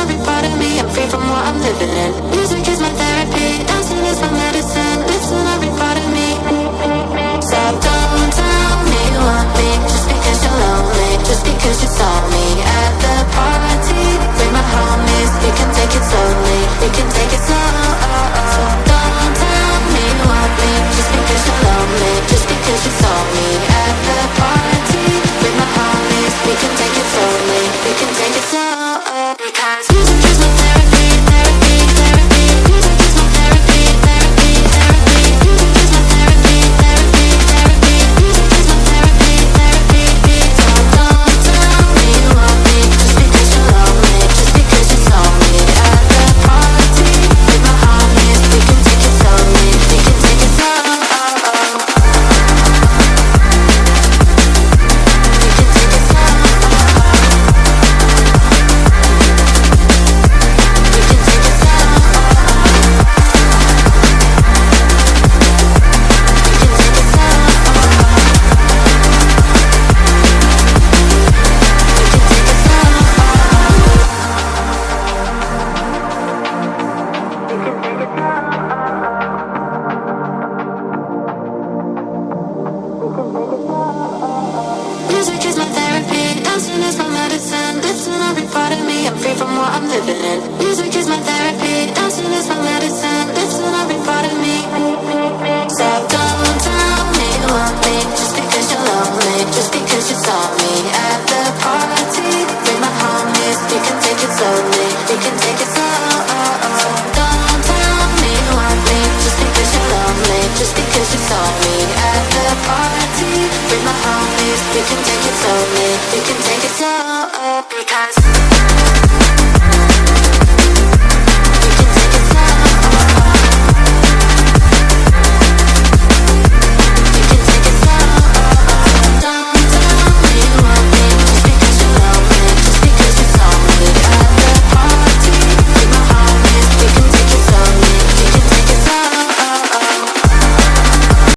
every part of me. I'm free from what I'm living in. Music is my therapy, dancing is my medicine. Listen every part of me. So don't tell me you want me just because you're lonely, just because you saw me at the party with my homies. We can take it slowly, we can take it slow. So don't tell me you want me just because you're lonely, just because you saw me at the party with my homies. We can take it slowly, we can take it slow. Because music is my therapy, therapy, therapy. Music is my therapy, therapy, therapy. Music is my therapy, therapy, therapy. Music is my therapy, therapy. So don't tell me you want me just because you're lonely, just because you saw me at the party with my homies. We can take it slowly, we can take it slow. Music is my therapy, dancing is my medicine. Listen every part of me, I'm free from what I'm living in. Music is my therapy, dancing is my medicine. Listen every part of me. So don't tell me you want me just because you're lonely, just because you saw me at the party with my homies. We can take it slowly, we can take it slow. So don't tell me you want me just because you're lonely, just because you saw me at the party with my homies. We can take it slowly, we can take it slow. Because